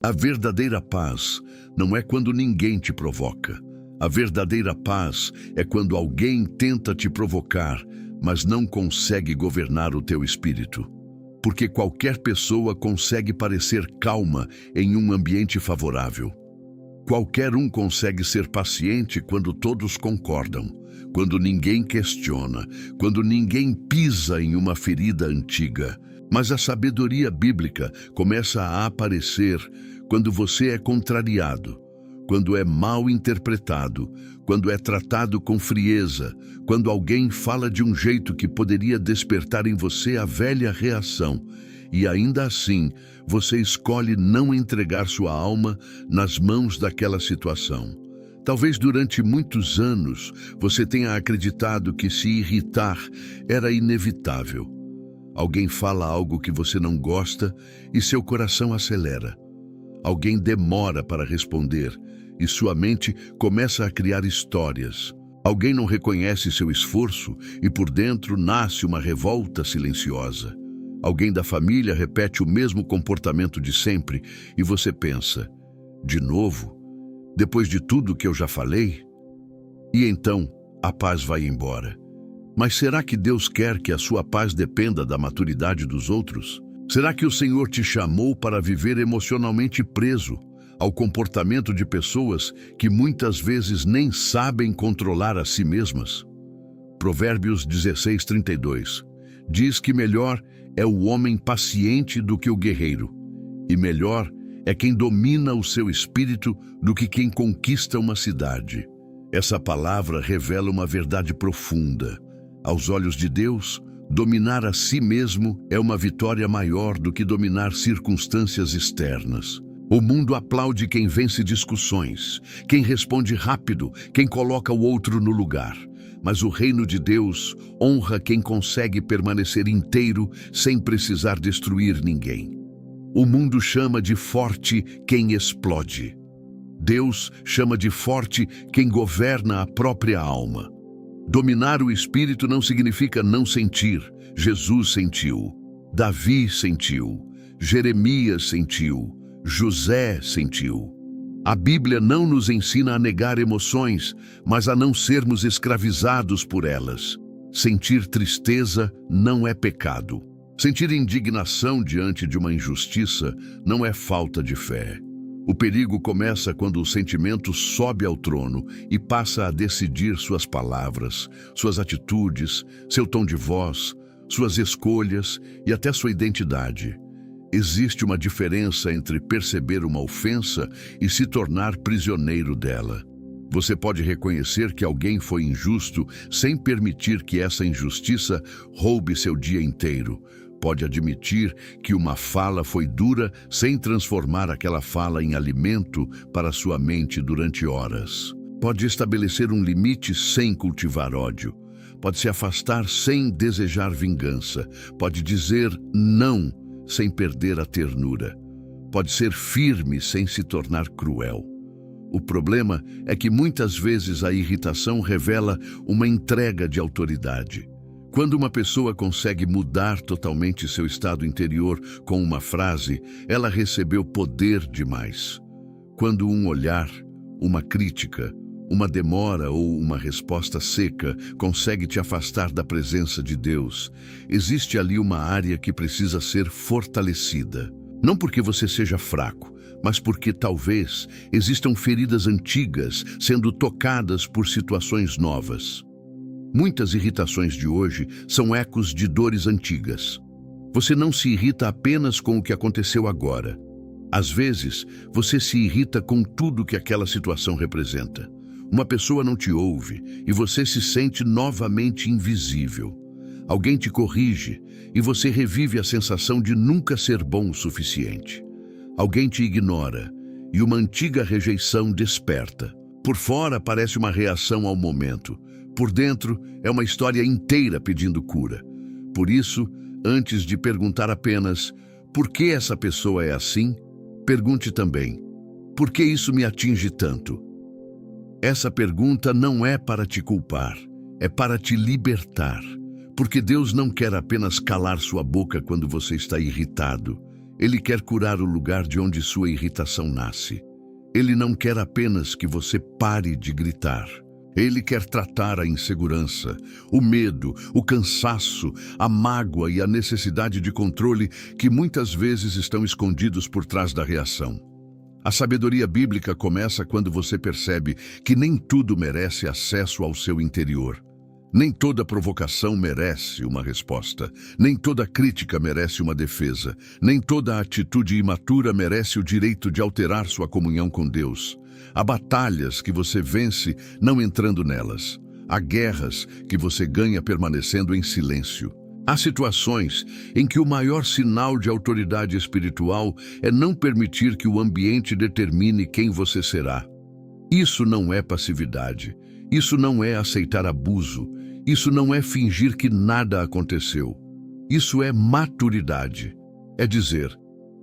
A verdadeira paz não é quando ninguém te provoca. A verdadeira paz é quando alguém tenta te provocar, mas não consegue governar o teu espírito. Porque qualquer pessoa consegue parecer calma em um ambiente favorável. Qualquer um consegue ser paciente quando todos concordam, quando ninguém questiona, quando ninguém pisa em uma ferida antiga. Mas a sabedoria bíblica começa a aparecer quando você é contrariado, quando é mal interpretado, quando é tratado com frieza, quando alguém fala de um jeito que poderia despertar em você a velha reação, e ainda assim você escolhe não entregar sua alma nas mãos daquela situação. Talvez durante muitos anos você tenha acreditado que se irritar era inevitável. Alguém fala algo que você não gosta e seu coração acelera. Alguém demora para responder e sua mente começa a criar histórias. Alguém não reconhece seu esforço e por dentro nasce uma revolta silenciosa. Alguém da família repete o mesmo comportamento de sempre e você pensa, de novo? Depois de tudo que eu já falei? E então a paz vai embora. Mas será que Deus quer que a sua paz dependa da maturidade dos outros? Será que o Senhor te chamou para viver emocionalmente preso ao comportamento de pessoas que muitas vezes nem sabem controlar a si mesmas? Provérbios 16:32 diz que melhor é o homem paciente do que o guerreiro, e melhor é quem domina o seu espírito do que quem conquista uma cidade. Essa palavra revela uma verdade profunda. Aos olhos de Deus, dominar a si mesmo é uma vitória maior do que dominar circunstâncias externas. O mundo aplaude quem vence discussões, quem responde rápido, quem coloca o outro no lugar. Mas o reino de Deus honra quem consegue permanecer inteiro sem precisar destruir ninguém. O mundo chama de forte quem explode. Deus chama de forte quem governa a própria alma. Dominar o espírito não significa não sentir. Jesus sentiu, Davi sentiu, Jeremias sentiu, José sentiu. A Bíblia não nos ensina a negar emoções, mas a não sermos escravizados por elas. Sentir tristeza não é pecado. Sentir indignação diante de uma injustiça não é falta de fé. O perigo começa quando o sentimento sobe ao trono e passa a decidir suas palavras, suas atitudes, seu tom de voz, suas escolhas e até sua identidade. Existe uma diferença entre perceber uma ofensa e se tornar prisioneiro dela. Você pode reconhecer que alguém foi injusto sem permitir que essa injustiça roube seu dia inteiro. Pode admitir que uma fala foi dura sem transformar aquela fala em alimento para sua mente durante horas. Pode estabelecer um limite sem cultivar ódio. Pode se afastar sem desejar vingança. Pode dizer não sem perder a ternura. Pode ser firme sem se tornar cruel. O problema é que muitas vezes a irritação revela uma entrega de autoridade. Quando uma pessoa consegue mudar totalmente seu estado interior com uma frase, ela recebeu poder demais. Quando um olhar, uma crítica, uma demora ou uma resposta seca consegue te afastar da presença de Deus, existe ali uma área que precisa ser fortalecida. Não porque você seja fraco, mas porque talvez existam feridas antigas sendo tocadas por situações novas. Muitas irritações de hoje são ecos de dores antigas. Você não se irrita apenas com o que aconteceu agora. Às vezes, você se irrita com tudo que aquela situação representa. Uma pessoa não te ouve e você se sente novamente invisível. Alguém te corrige e você revive a sensação de nunca ser bom o suficiente. Alguém te ignora e uma antiga rejeição desperta. Por fora parece uma reação ao momento. Por dentro, é uma história inteira pedindo cura. Por isso, antes de perguntar apenas por que essa pessoa é assim, pergunte também, por que isso me atinge tanto? Essa pergunta não é para te culpar, é para te libertar. Porque Deus não quer apenas calar sua boca quando você está irritado. Ele quer curar o lugar de onde sua irritação nasce. Ele não quer apenas que você pare de gritar. Ele quer tratar a insegurança, o medo, o cansaço, a mágoa e a necessidade de controle que muitas vezes estão escondidos por trás da reação. A sabedoria bíblica começa quando você percebe que nem tudo merece acesso ao seu interior. Nem toda provocação merece uma resposta, nem toda crítica merece uma defesa, nem toda atitude imatura merece o direito de alterar sua comunhão com Deus. Há batalhas que você vence não entrando nelas. Há guerras que você ganha permanecendo em silêncio. Há situações em que o maior sinal de autoridade espiritual é não permitir que o ambiente determine quem você será. Isso não é passividade. Isso não é aceitar abuso. Isso não é fingir que nada aconteceu. Isso é maturidade. É dizer,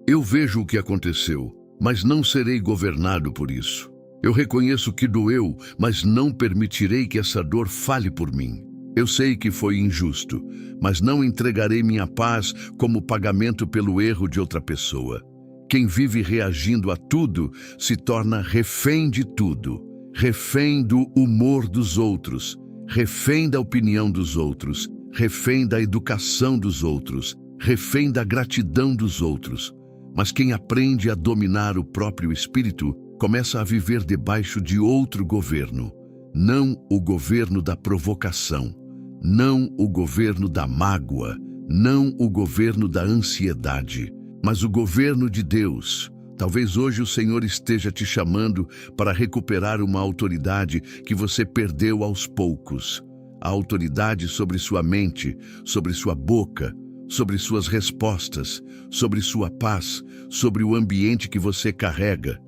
eu vejo o que aconteceu, mas não serei governado por isso. Eu reconheço que doeu, mas não permitirei que essa dor fale por mim. Eu sei que foi injusto, mas não entregarei minha paz como pagamento pelo erro de outra pessoa. Quem vive reagindo a tudo se torna refém de tudo, refém do humor dos outros, refém da opinião dos outros, refém da educação dos outros, refém da gratidão dos outros. Mas quem aprende a dominar o próprio espírito começa a viver debaixo de outro governo, não o governo da provocação, não o governo da mágoa, não o governo da ansiedade, mas o governo de Deus. Talvez hoje o Senhor esteja te chamando para recuperar uma autoridade que você perdeu aos poucos. A autoridade sobre sua mente, sobre sua boca, sobre suas respostas, sobre sua paz, sobre o ambiente que você carrega.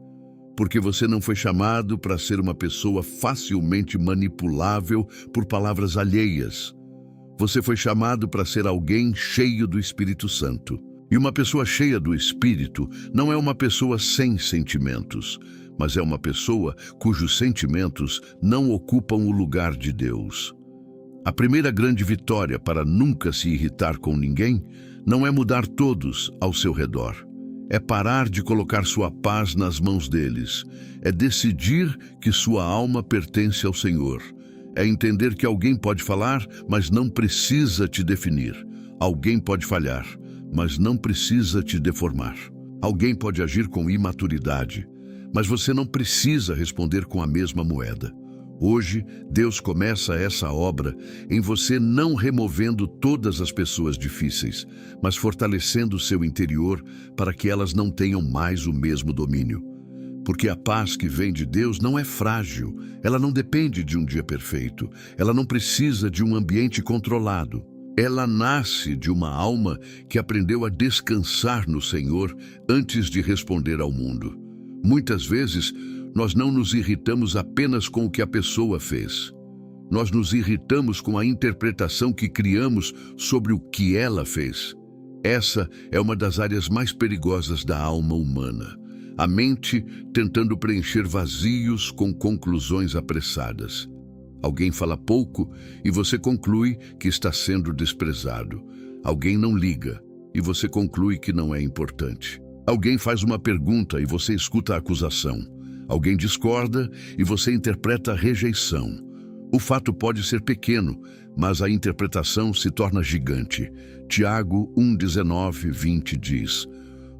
Porque você não foi chamado para ser uma pessoa facilmente manipulável por palavras alheias. Você foi chamado para ser alguém cheio do Espírito Santo. E uma pessoa cheia do Espírito não é uma pessoa sem sentimentos, mas é uma pessoa cujos sentimentos não ocupam o lugar de Deus. A primeira grande vitória para nunca se irritar com ninguém não é mudar todos ao seu redor. É parar de colocar sua paz nas mãos deles. É decidir que sua alma pertence ao Senhor. É entender que alguém pode falar, mas não precisa te definir. Alguém pode falhar, mas não precisa te deformar. Alguém pode agir com imaturidade, mas você não precisa responder com a mesma moeda. Hoje, Deus começa essa obra em você não removendo todas as pessoas difíceis, mas fortalecendo o seu interior para que elas não tenham mais o mesmo domínio. Porque a paz que vem de Deus não é frágil, ela não depende de um dia perfeito, ela não precisa de um ambiente controlado. Ela nasce de uma alma que aprendeu a descansar no Senhor antes de responder ao mundo. Muitas vezes, nós não nos irritamos apenas com o que a pessoa fez. Nós nos irritamos com a interpretação que criamos sobre o que ela fez. Essa é uma das áreas mais perigosas da alma humana. A mente tentando preencher vazios com conclusões apressadas. Alguém fala pouco e você conclui que está sendo desprezado. Alguém não liga e você conclui que não é importante. Alguém faz uma pergunta e você escuta a acusação. Alguém discorda e você interpreta a rejeição. O fato pode ser pequeno, mas a interpretação se torna gigante. Tiago 1:19-20 diz: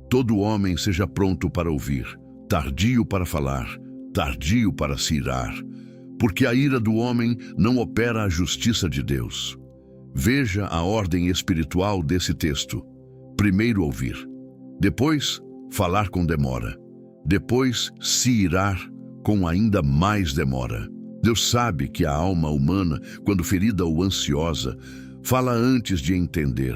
todo homem seja pronto para ouvir, tardio para falar, tardio para se irar, porque a ira do homem não opera a justiça de Deus. Veja a ordem espiritual desse texto. Primeiro ouvir, depois falar com demora, depois se irar com ainda mais demora. Deus sabe que a alma humana, quando ferida ou ansiosa, fala antes de entender,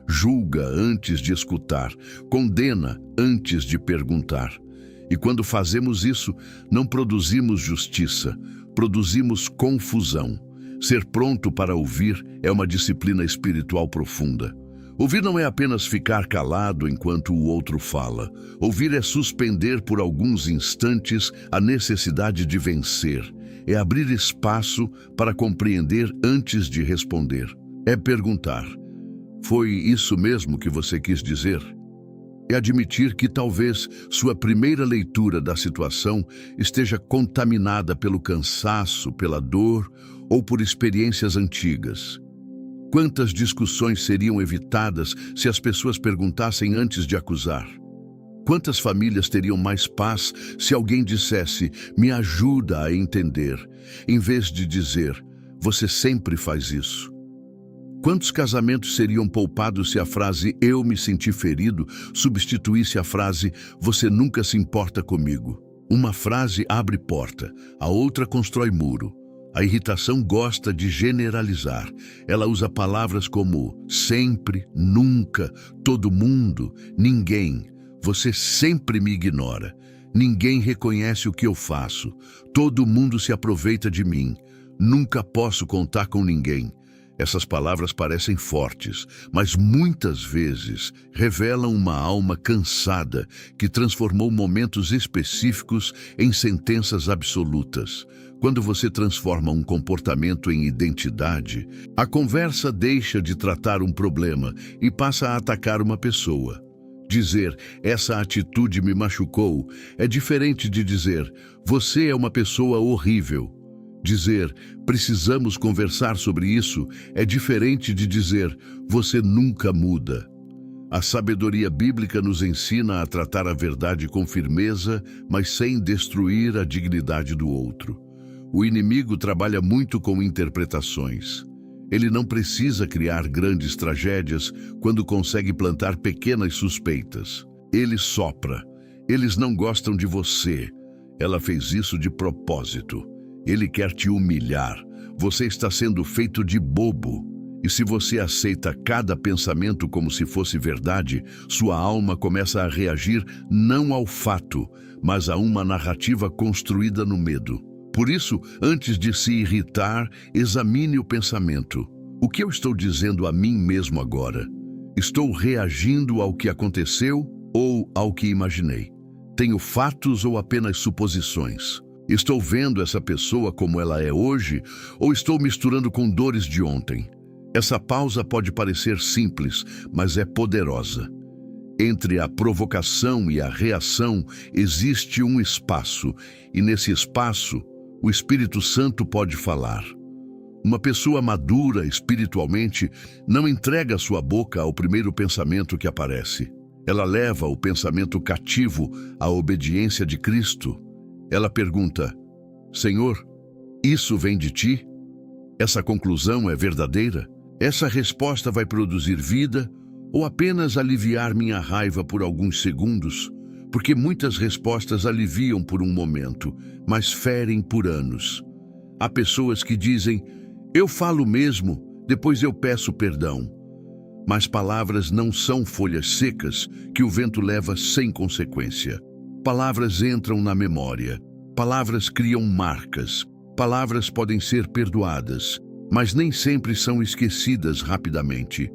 julga antes de escutar, condena antes de perguntar. E quando fazemos isso, não produzimos justiça, produzimos confusão. Ser pronto para ouvir é uma disciplina espiritual profunda. Ouvir não é apenas ficar calado enquanto o outro fala. Ouvir é suspender por alguns instantes a necessidade de vencer. É abrir espaço para compreender antes de responder. É perguntar: foi isso mesmo que você quis dizer? É admitir que talvez sua primeira leitura da situação esteja contaminada pelo cansaço, pela dor ou por experiências antigas. Quantas discussões seriam evitadas se as pessoas perguntassem antes de acusar? Quantas famílias teriam mais paz se alguém dissesse, me ajuda a entender, em vez de dizer, você sempre faz isso? Quantos casamentos seriam poupados se a frase eu me senti ferido substituísse a frase você nunca se importa comigo? Uma frase abre porta, a outra constrói muro. A irritação gosta de generalizar. Ela usa palavras como sempre, nunca, todo mundo, ninguém. Você sempre me ignora. Ninguém reconhece o que eu faço. Todo mundo se aproveita de mim. Nunca posso contar com ninguém. Essas palavras parecem fortes, mas muitas vezes revelam uma alma cansada que transformou momentos específicos em sentenças absolutas. Quando você transforma um comportamento em identidade, a conversa deixa de tratar um problema e passa a atacar uma pessoa. Dizer, essa atitude me machucou, é diferente de dizer, você é uma pessoa horrível. Dizer, precisamos conversar sobre isso, é diferente de dizer, você nunca muda. A sabedoria bíblica nos ensina a tratar a verdade com firmeza, mas sem destruir a dignidade do outro. O inimigo trabalha muito com interpretações. Ele não precisa criar grandes tragédias quando consegue plantar pequenas suspeitas. Ele sopra. Eles não gostam de você. Ela fez isso de propósito. Ele quer te humilhar. Você está sendo feito de bobo. E se você aceita cada pensamento como se fosse verdade, sua alma começa a reagir não ao fato, mas a uma narrativa construída no medo. Por isso, antes de se irritar, examine o pensamento. O que eu estou dizendo a mim mesmo agora? Estou reagindo ao que aconteceu ou ao que imaginei? Tenho fatos ou apenas suposições? Estou vendo essa pessoa como ela é hoje ou estou misturando com dores de ontem? Essa pausa pode parecer simples, mas é poderosa. Entre a provocação e a reação existe um espaço, e nesse espaço, o Espírito Santo pode falar. Uma pessoa madura espiritualmente não entrega sua boca ao primeiro pensamento que aparece. Ela leva o pensamento cativo à obediência de Cristo. Ela pergunta, Senhor, isso vem de ti? Essa conclusão é verdadeira? Essa resposta vai produzir vida ou apenas aliviar minha raiva por alguns segundos? Porque muitas respostas aliviam por um momento, mas ferem por anos. Há pessoas que dizem, eu falo mesmo, depois eu peço perdão. Mas palavras não são folhas secas que o vento leva sem consequência. Palavras entram na memória. Palavras criam marcas. Palavras podem ser perdoadas, mas nem sempre são esquecidas rapidamente.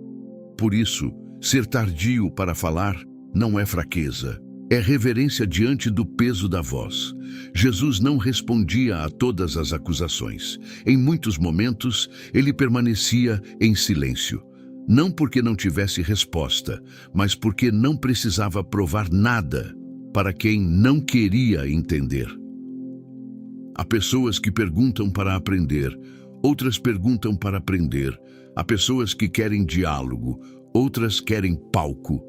Por isso, ser tardio para falar não é fraqueza. É reverência diante do peso da voz. Jesus não respondia a todas as acusações. Em muitos momentos, ele permanecia em silêncio. Não porque não tivesse resposta, mas porque não precisava provar nada para quem não queria entender. Há pessoas que perguntam para aprender, outras perguntam para aprender. Há pessoas que querem diálogo, outras querem palco.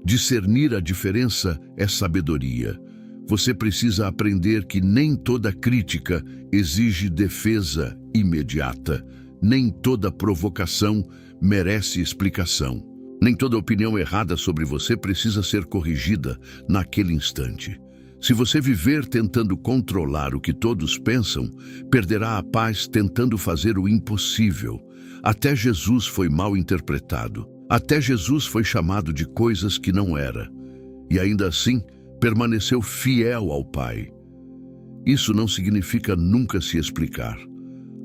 Discernir a diferença é sabedoria. Você precisa aprender que nem toda crítica exige defesa imediata. Nem toda provocação merece explicação. Nem toda opinião errada sobre você precisa ser corrigida naquele instante. Se você viver tentando controlar o que todos pensam, perderá a paz tentando fazer o impossível. Até Jesus foi mal interpretado. Até Jesus foi chamado de coisas que não era. E ainda assim, permaneceu fiel ao Pai. Isso não significa nunca se explicar.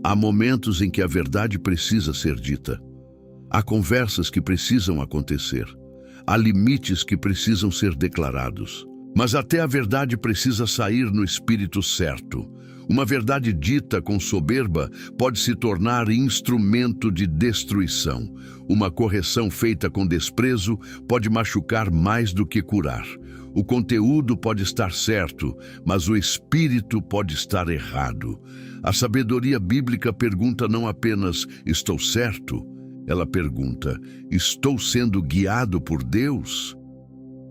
Há momentos em que a verdade precisa ser dita. Há conversas que precisam acontecer. Há limites que precisam ser declarados. Mas até a verdade precisa sair no espírito certo. Uma verdade dita com soberba pode se tornar instrumento de destruição. Uma correção feita com desprezo pode machucar mais do que curar. O conteúdo pode estar certo, mas o espírito pode estar errado. A sabedoria bíblica pergunta não apenas "estou certo?", ela pergunta "estou sendo guiado por Deus?".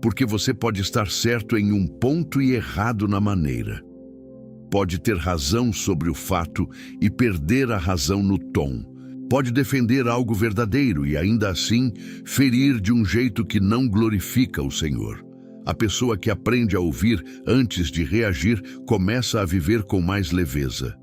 Porque você pode estar certo em um ponto e errado na maneira. Pode ter razão sobre o fato e perder a razão no tom. Pode defender algo verdadeiro e ainda assim ferir de um jeito que não glorifica o Senhor. A pessoa que aprende a ouvir antes de reagir começa a viver com mais leveza.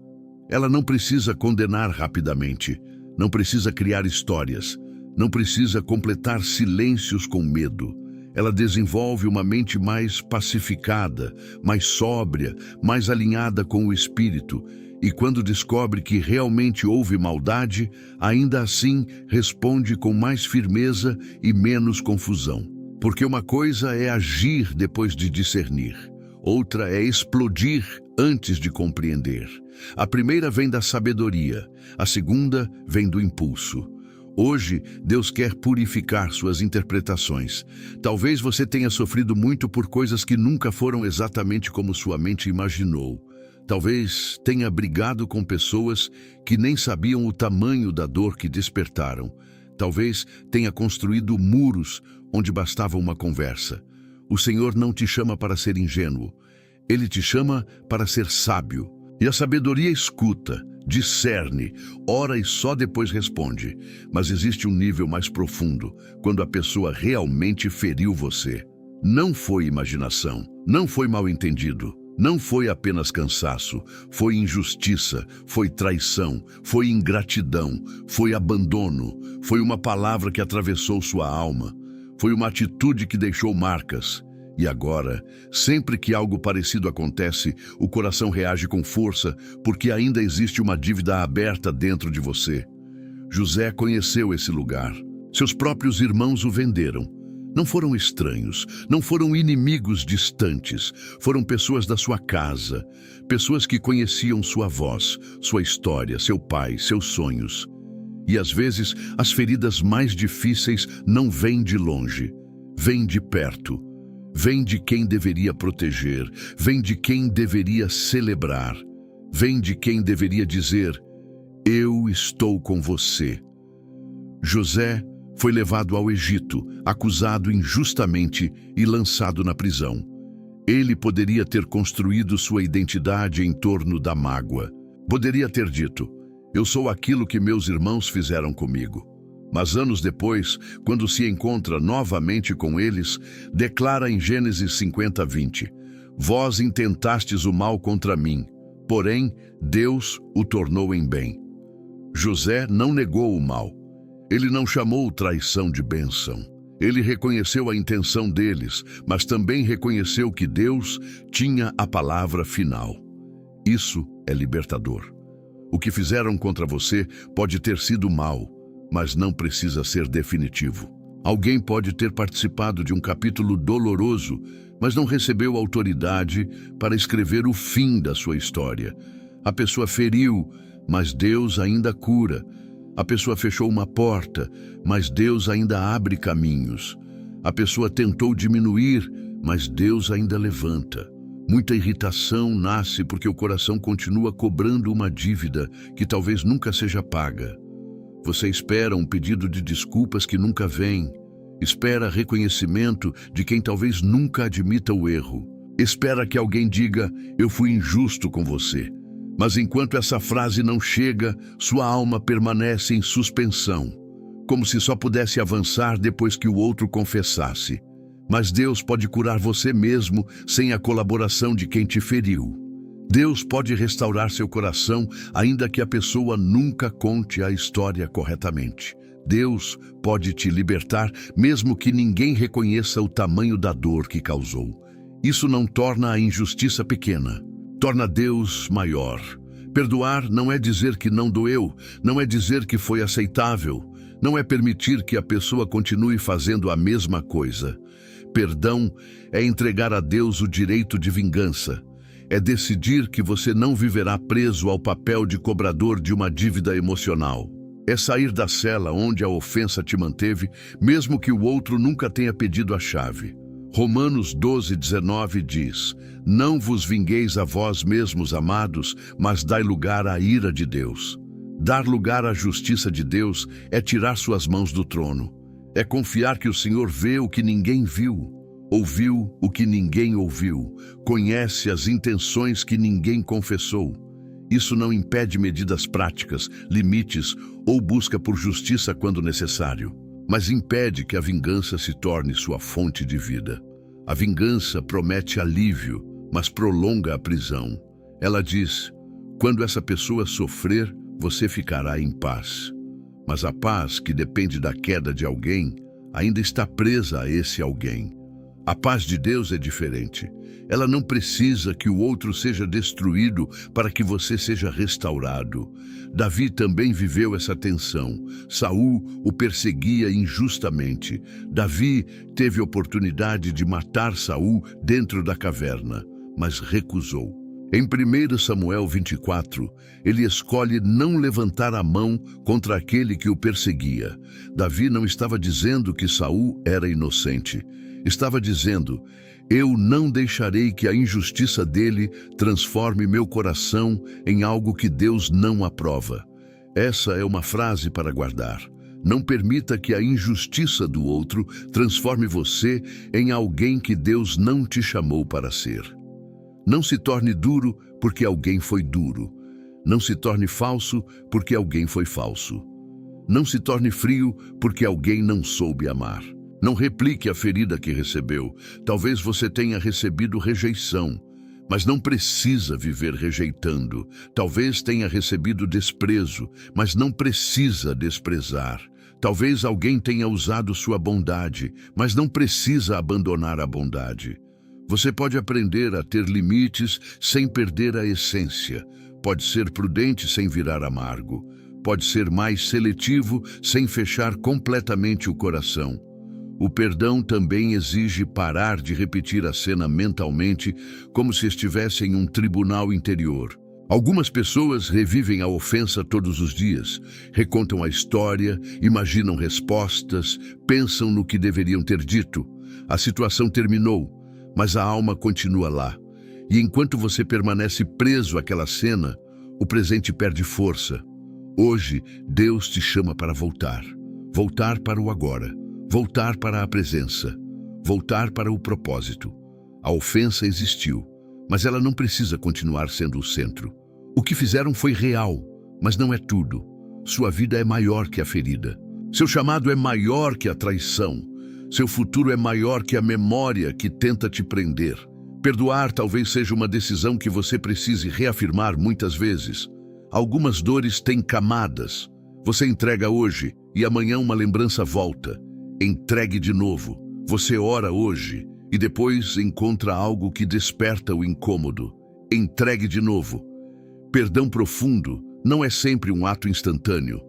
Ela não precisa condenar rapidamente, não precisa criar histórias, não precisa completar silêncios com medo. Ela desenvolve uma mente mais pacificada, mais sóbria, mais alinhada com o Espírito. E quando descobre que realmente houve maldade, ainda assim responde com mais firmeza e menos confusão. Porque uma coisa é agir depois de discernir, outra é explodir antes de compreender. A primeira vem da sabedoria, a segunda vem do impulso. Hoje, Deus quer purificar suas interpretações. Talvez você tenha sofrido muito por coisas que nunca foram exatamente como sua mente imaginou. Talvez tenha brigado com pessoas que nem sabiam o tamanho da dor que despertaram. Talvez tenha construído muros onde bastava uma conversa. O Senhor não te chama para ser ingênuo. Ele te chama para ser sábio. E a sabedoria escuta, discerne, ora e só depois responde. Mas existe um nível mais profundo, quando a pessoa realmente feriu você. Não foi imaginação, não foi mal-entendido, não foi apenas cansaço, foi injustiça, foi traição, foi ingratidão, foi abandono, foi uma palavra que atravessou sua alma, foi uma atitude que deixou marcas. E agora, sempre que algo parecido acontece, o coração reage com força, porque ainda existe uma dívida aberta dentro de você. José conheceu esse lugar. Seus próprios irmãos o venderam. Não foram estranhos, não foram inimigos distantes, foram pessoas da sua casa, pessoas que conheciam sua voz, sua história, seu pai, seus sonhos. E às vezes, as feridas mais difíceis não vêm de longe, vêm de perto. Vem de quem deveria proteger, vem de quem deveria celebrar, vem de quem deveria dizer: eu estou com você. José foi levado ao Egito, acusado injustamente e lançado na prisão. Ele poderia ter construído sua identidade em torno da mágoa. Poderia ter dito: eu sou aquilo que meus irmãos fizeram comigo. Mas anos depois, quando se encontra novamente com eles, declara em Gênesis 50:20: vós intentastes o mal contra mim, porém Deus o tornou em bem. José não negou o mal. Ele não chamou traição de bênção. Ele reconheceu a intenção deles, mas também reconheceu que Deus tinha a palavra final. Isso é libertador. O que fizeram contra você pode ter sido mal, mas não precisa ser definitivo. Alguém pode ter participado de um capítulo doloroso, mas não recebeu autoridade para escrever o fim da sua história. A pessoa feriu, mas Deus ainda cura. A pessoa fechou uma porta, mas Deus ainda abre caminhos. A pessoa tentou diminuir, mas Deus ainda levanta. Muita irritação nasce porque o coração continua cobrando uma dívida que talvez nunca seja paga. Você espera um pedido de desculpas que nunca vem. Espera reconhecimento de quem talvez nunca admita o erro. Espera que alguém diga: eu fui injusto com você. Mas enquanto essa frase não chega, sua alma permanece em suspensão, como se só pudesse avançar depois que o outro confessasse. Mas Deus pode curar você mesmo sem a colaboração de quem te feriu. Deus pode restaurar seu coração, ainda que a pessoa nunca conte a história corretamente. Deus pode te libertar, mesmo que ninguém reconheça o tamanho da dor que causou. Isso não torna a injustiça pequena, torna Deus maior. Perdoar não é dizer que não doeu, não é dizer que foi aceitável, não é permitir que a pessoa continue fazendo a mesma coisa. Perdão é entregar a Deus o direito de vingança. É decidir que você não viverá preso ao papel de cobrador de uma dívida emocional. É sair da cela onde a ofensa te manteve, mesmo que o outro nunca tenha pedido a chave. Romanos 12:19 diz: Não vos vingueis a vós mesmos, amados, mas dai lugar à ira de Deus. Dar lugar à justiça de Deus é tirar suas mãos do trono. É confiar que o Senhor vê o que ninguém viu, ouviu o que ninguém ouviu, conhece as intenções que ninguém confessou. Isso não impede medidas práticas, limites ou busca por justiça quando necessário, mas impede que a vingança se torne sua fonte de vida. A vingança promete alívio, mas prolonga a prisão. Ela diz: quando essa pessoa sofrer, você ficará em paz. Mas a paz, que depende da queda de alguém, ainda está presa a esse alguém. A paz de Deus é diferente. Ela não precisa que o outro seja destruído para que você seja restaurado. Davi também viveu essa tensão. Saul o perseguia injustamente. Davi teve oportunidade de matar Saul dentro da caverna, mas recusou. Em 1 Samuel 24, ele escolhe não levantar a mão contra aquele que o perseguia. Davi não estava dizendo que Saul era inocente. Estava dizendo: eu não deixarei que a injustiça dele transforme meu coração em algo que Deus não aprova. Essa é uma frase para guardar. Não permita que a injustiça do outro transforme você em alguém que Deus não te chamou para ser. Não se torne duro porque alguém foi duro. Não se torne falso porque alguém foi falso. Não se torne frio porque alguém não soube amar. Não replique a ferida que recebeu. Talvez você tenha recebido rejeição, mas não precisa viver rejeitando. Talvez tenha recebido desprezo, mas não precisa desprezar. Talvez alguém tenha usado sua bondade, mas não precisa abandonar a bondade. Você pode aprender a ter limites sem perder a essência. Pode ser prudente sem virar amargo. Pode ser mais seletivo sem fechar completamente o coração. O perdão também exige parar de repetir a cena mentalmente, como se estivesse em um tribunal interior. Algumas pessoas revivem a ofensa todos os dias, recontam a história, imaginam respostas, pensam no que deveriam ter dito. A situação terminou, mas a alma continua lá. E enquanto você permanece preso àquela cena, o presente perde força. Hoje, Deus te chama para voltar. Voltar para o agora. Voltar para a presença. Voltar para o propósito. A ofensa existiu, mas ela não precisa continuar sendo o centro. O que fizeram foi real, mas não é tudo. Sua vida é maior que a ferida. Seu chamado é maior que a traição. Seu futuro é maior que a memória que tenta te prender. Perdoar talvez seja uma decisão que você precise reafirmar muitas vezes. Algumas dores têm camadas. Você entrega hoje e amanhã uma lembrança volta. Entregue de novo. Você ora hoje e depois encontra algo que desperta o incômodo. Entregue de novo. Perdão profundo não é sempre um ato instantâneo.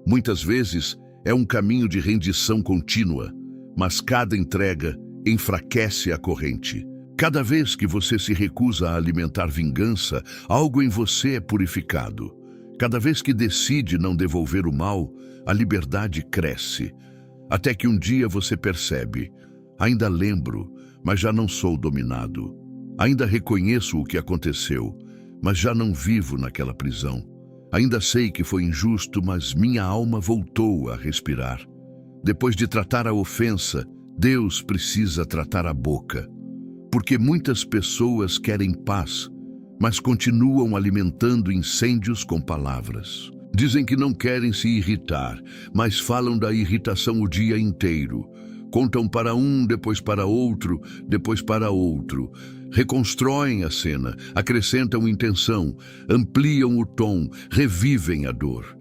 Muitas vezes é um caminho de rendição contínua. Mas cada entrega enfraquece a corrente. Cada vez que você se recusa a alimentar vingança, algo em você é purificado. Cada vez que decide não devolver o mal, a liberdade cresce. Até que um dia você percebe: ainda lembro, mas já não sou dominado. Ainda reconheço o que aconteceu, mas já não vivo naquela prisão. Ainda sei que foi injusto, mas minha alma voltou a respirar. Depois de tratar a ofensa, Deus precisa tratar a boca. Porque muitas pessoas querem paz, mas continuam alimentando incêndios com palavras. Dizem que não querem se irritar, mas falam da irritação o dia inteiro. Contam para um, depois para outro, depois para outro. Reconstroem a cena, acrescentam intenção, ampliam o tom, revivem a dor.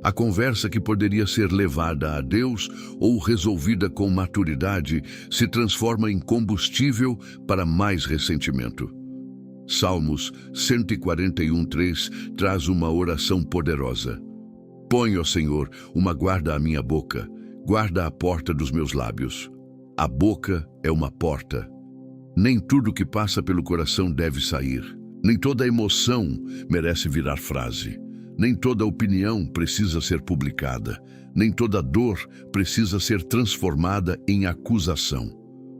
A conversa que poderia ser levada a Deus ou resolvida com maturidade se transforma em combustível para mais ressentimento. Salmos 141:3 traz uma oração poderosa. Põe, ó Senhor, uma guarda à minha boca, guarda a porta dos meus lábios. A boca é uma porta. Nem tudo que passa pelo coração deve sair. Nem toda emoção merece virar frase. Nem toda opinião precisa ser publicada. Nem toda dor precisa ser transformada em acusação.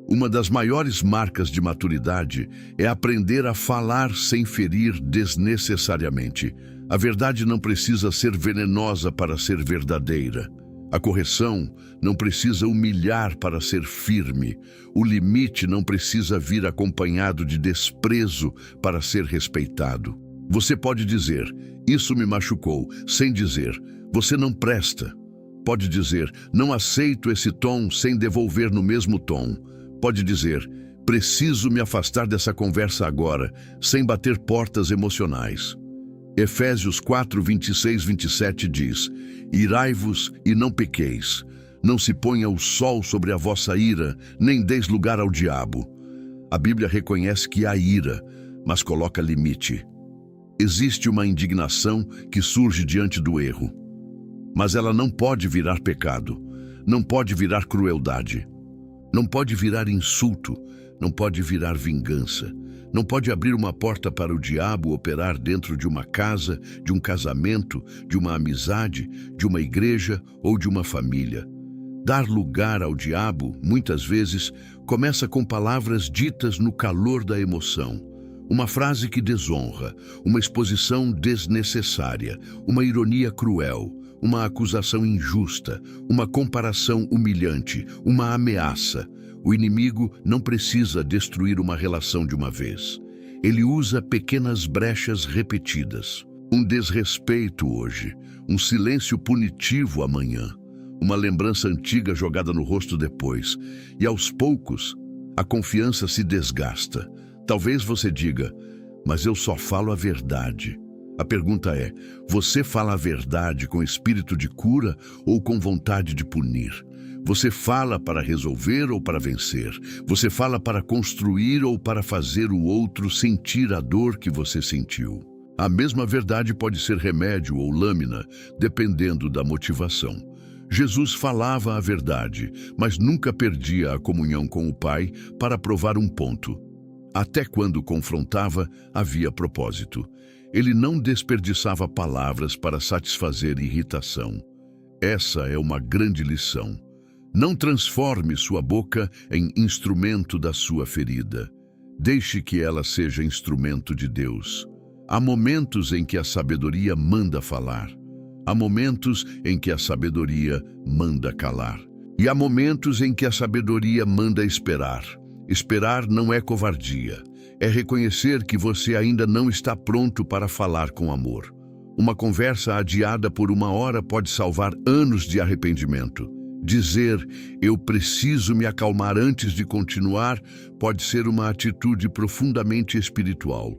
Uma das maiores marcas de maturidade é aprender a falar sem ferir desnecessariamente. A verdade não precisa ser venenosa para ser verdadeira. A correção não precisa humilhar para ser firme. O limite não precisa vir acompanhado de desprezo para ser respeitado. Você pode dizer, isso me machucou, sem dizer, você não presta. Pode dizer, não aceito esse tom, sem devolver no mesmo tom. Pode dizer, preciso me afastar dessa conversa agora, sem bater portas emocionais. Efésios 4, 26, 27 diz, irai-vos e não pequeis. Não se ponha o sol sobre a vossa ira, nem deis lugar ao diabo. A Bíblia reconhece que há ira, mas coloca limite. Existe uma indignação que surge diante do erro, mas ela não pode virar pecado, não pode virar crueldade, não pode virar insulto, não pode virar vingança, não pode abrir uma porta para o diabo operar dentro de uma casa, de um casamento, de uma amizade, de uma igreja ou de uma família. Dar lugar ao diabo, muitas vezes, começa com palavras ditas no calor da emoção. Uma frase que desonra, uma exposição desnecessária, uma ironia cruel, uma acusação injusta, uma comparação humilhante, uma ameaça. O inimigo não precisa destruir uma relação de uma vez. Ele usa pequenas brechas repetidas. Um desrespeito hoje, um silêncio punitivo amanhã, uma lembrança antiga jogada no rosto depois. E aos poucos, a confiança se desgasta. Talvez você diga, mas eu só falo a verdade. A pergunta é, você fala a verdade com espírito de cura ou com vontade de punir? Você fala para resolver ou para vencer? Você fala para construir ou para fazer o outro sentir a dor que você sentiu? A mesma verdade pode ser remédio ou lâmina, dependendo da motivação. Jesus falava a verdade, mas nunca perdia a comunhão com o Pai para provar um ponto. Até quando confrontava, havia propósito. Ele não desperdiçava palavras para satisfazer irritação. Essa é uma grande lição. Não transforme sua boca em instrumento da sua ferida. Deixe que ela seja instrumento de Deus. Há momentos em que a sabedoria manda falar. Há momentos em que a sabedoria manda calar. E há momentos em que a sabedoria manda esperar. Esperar não é covardia. É reconhecer que você ainda não está pronto para falar com amor. Uma conversa adiada por 1 hora pode salvar anos de arrependimento. Dizer, eu preciso me acalmar antes de continuar, pode ser uma atitude profundamente espiritual.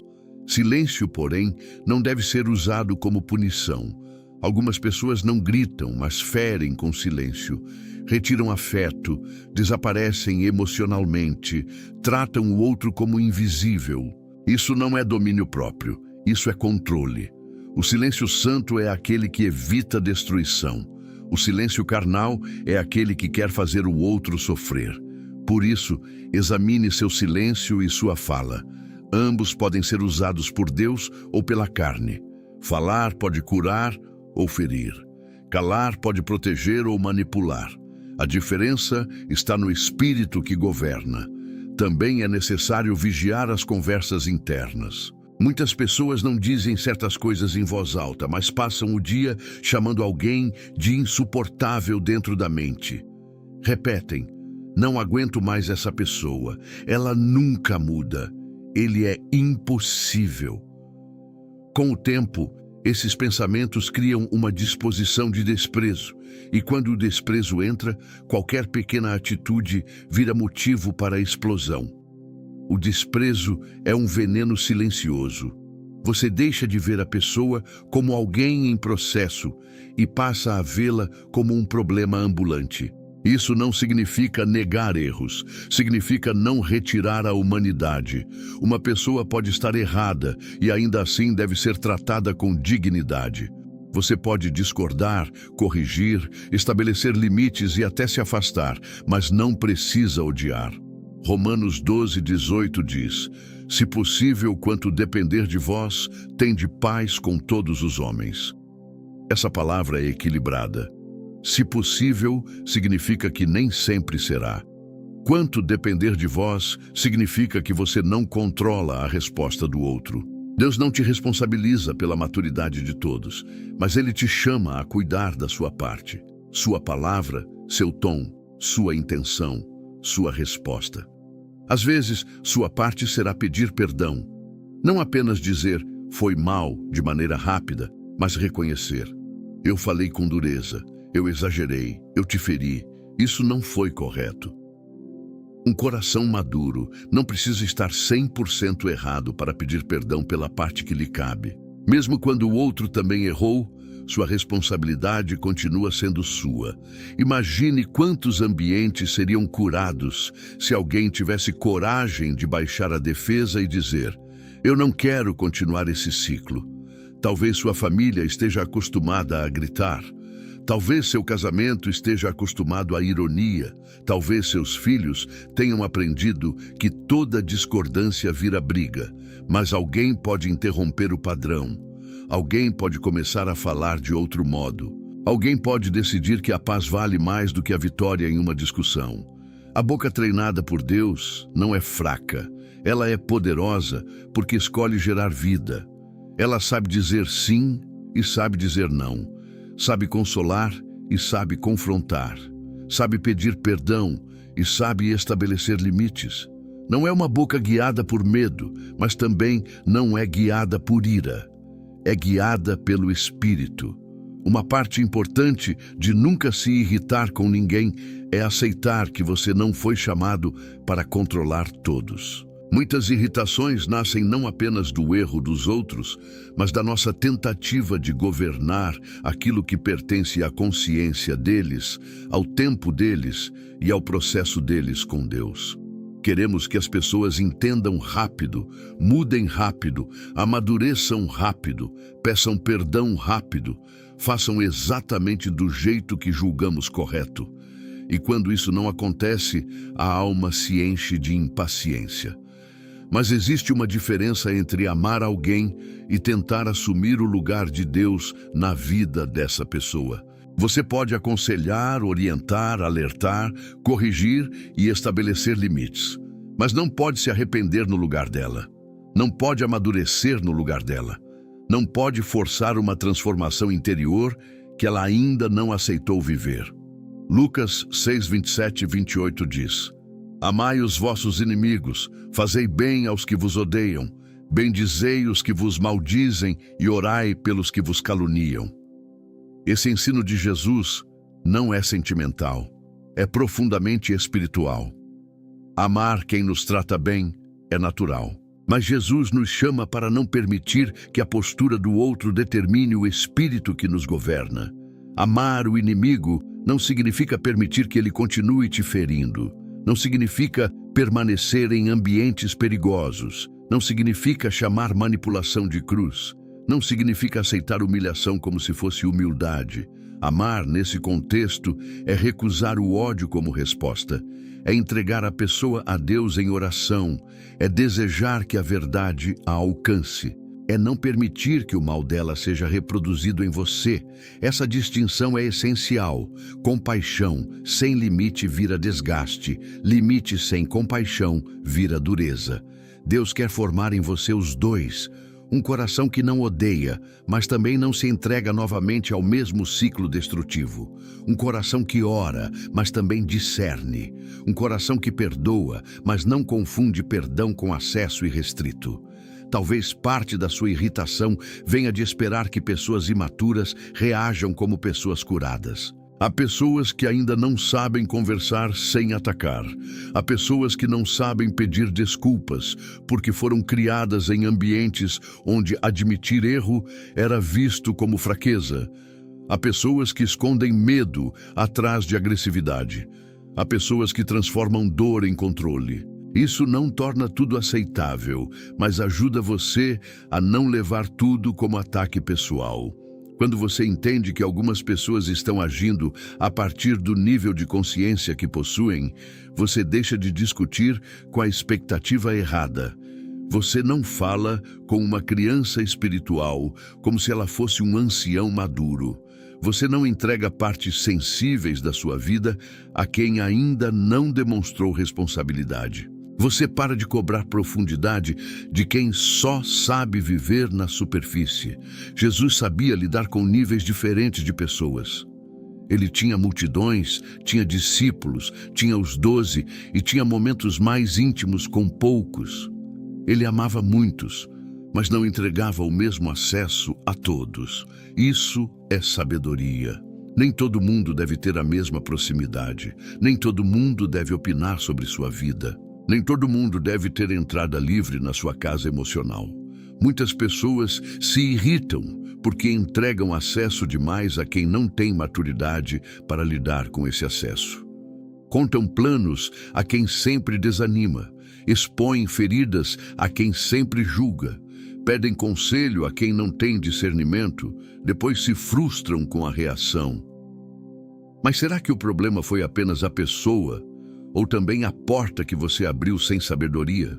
Silêncio, porém, não deve ser usado como punição. Algumas pessoas não gritam, mas ferem com silêncio. Retiram afeto, desaparecem emocionalmente, tratam o outro como invisível. Isso não é domínio próprio, isso é controle. O silêncio santo é aquele que evita destruição. O silêncio carnal é aquele que quer fazer o outro sofrer. Por isso, examine seu silêncio e sua fala. Ambos podem ser usados por Deus ou pela carne. Falar pode curar ou ferir. Calar pode proteger ou manipular. A diferença está no espírito que governa. Também é necessário vigiar as conversas internas. Muitas pessoas não dizem certas coisas em voz alta, mas passam o dia chamando alguém de insuportável dentro da mente. Repetem, não aguento mais essa pessoa, ela nunca muda, ele é impossível. Com o tempo, esses pensamentos criam uma disposição de desprezo, e quando o desprezo entra, qualquer pequena atitude vira motivo para a explosão. O desprezo é um veneno silencioso. Você deixa de ver a pessoa como alguém em processo e passa a vê-la como um problema ambulante. Isso não significa negar erros, significa não retirar a humanidade. Uma pessoa pode estar errada e ainda assim deve ser tratada com dignidade. Você pode discordar, corrigir, estabelecer limites e até se afastar, mas não precisa odiar. Romanos 12, 18 diz, Se possível, quanto depender de vós, tende paz com todos os homens. Essa palavra é equilibrada. Se possível, significa que nem sempre será. Quanto depender de vós, significa que você não controla a resposta do outro. Deus não te responsabiliza pela maturidade de todos, mas Ele te chama a cuidar da sua parte. Sua palavra, seu tom, sua intenção, sua resposta. Às vezes, sua parte será pedir perdão. Não apenas dizer, foi mal, de maneira rápida, mas reconhecer. Eu falei com dureza, eu exagerei, eu te feri. Isso não foi correto. Um coração maduro não precisa estar 100% errado para pedir perdão pela parte que lhe cabe. Mesmo quando o outro também errou, sua responsabilidade continua sendo sua. Imagine quantos ambientes seriam curados se alguém tivesse coragem de baixar a defesa e dizer: eu não quero continuar esse ciclo. Talvez sua família esteja acostumada a gritar. Talvez seu casamento esteja acostumado à ironia. Talvez seus filhos tenham aprendido que toda discordância vira briga. Mas alguém pode interromper o padrão. Alguém pode começar a falar de outro modo. Alguém pode decidir que a paz vale mais do que a vitória em uma discussão. A boca treinada por Deus não é fraca. Ela é poderosa porque escolhe gerar vida. Ela sabe dizer sim e sabe dizer não. Sabe consolar e sabe confrontar. Sabe pedir perdão e sabe estabelecer limites. Não é uma boca guiada por medo, mas também não é guiada por ira. É guiada pelo Espírito. Uma parte importante de nunca se irritar com ninguém é aceitar que você não foi chamado para controlar todos. Muitas irritações nascem não apenas do erro dos outros, mas da nossa tentativa de governar aquilo que pertence à consciência deles, ao tempo deles e ao processo deles com Deus. Queremos que as pessoas entendam rápido, mudem rápido, amadureçam rápido, peçam perdão rápido, façam exatamente do jeito que julgamos correto. E quando isso não acontece, a alma se enche de impaciência. Mas existe uma diferença entre amar alguém e tentar assumir o lugar de Deus na vida dessa pessoa. Você pode aconselhar, orientar, alertar, corrigir e estabelecer limites, mas não pode se arrepender no lugar dela. Não pode amadurecer no lugar dela. Não pode forçar uma transformação interior que ela ainda não aceitou viver. Lucas 6, 27 e 28 diz: amai os vossos inimigos, fazei bem aos que vos odeiam, bendizei os que vos maldizem e orai pelos que vos caluniam. Esse ensino de Jesus não é sentimental, é profundamente espiritual. Amar quem nos trata bem é natural, mas Jesus nos chama para não permitir que a postura do outro determine o espírito que nos governa. Amar o inimigo não significa permitir que ele continue te ferindo. Não significa permanecer em ambientes perigosos. Não significa chamar manipulação de cruz. Não significa aceitar humilhação como se fosse humildade. Amar, nesse contexto, é recusar o ódio como resposta. É entregar a pessoa a Deus em oração. É desejar que a verdade a alcance. É não permitir que o mal dela seja reproduzido em você. Essa distinção é essencial. Compaixão sem limite vira desgaste. Limite sem compaixão vira dureza. Deus quer formar em você os dois. Um coração que não odeia, mas também não se entrega novamente ao mesmo ciclo destrutivo. Um coração que ora, mas também discerne. Um coração que perdoa, mas não confunde perdão com acesso irrestrito. Talvez parte da sua irritação venha de esperar que pessoas imaturas reajam como pessoas curadas. Há pessoas que ainda não sabem conversar sem atacar. Há pessoas que não sabem pedir desculpas porque foram criadas em ambientes onde admitir erro era visto como fraqueza. Há pessoas que escondem medo atrás de agressividade. Há pessoas que transformam dor em controle. Isso não torna tudo aceitável, mas ajuda você a não levar tudo como ataque pessoal. Quando você entende que algumas pessoas estão agindo a partir do nível de consciência que possuem, você deixa de discutir com a expectativa errada. Você não fala com uma criança espiritual como se ela fosse um ancião maduro. Você não entrega partes sensíveis da sua vida a quem ainda não demonstrou responsabilidade. Você para de cobrar profundidade de quem só sabe viver na superfície. Jesus sabia lidar com níveis diferentes de pessoas. Ele tinha multidões, tinha discípulos, tinha os 12 e tinha momentos mais íntimos com poucos. Ele amava muitos, mas não entregava o mesmo acesso a todos. Isso é sabedoria. Nem todo mundo deve ter a mesma proximidade. Nem todo mundo deve opinar sobre sua vida. Nem todo mundo deve ter entrada livre na sua casa emocional. Muitas pessoas se irritam porque entregam acesso demais a quem não tem maturidade para lidar com esse acesso. Contam planos a quem sempre desanima, expõem feridas a quem sempre julga, pedem conselho a quem não tem discernimento, depois se frustram com a reação. Mas será que o problema foi apenas a pessoa, ou também a porta que você abriu sem sabedoria?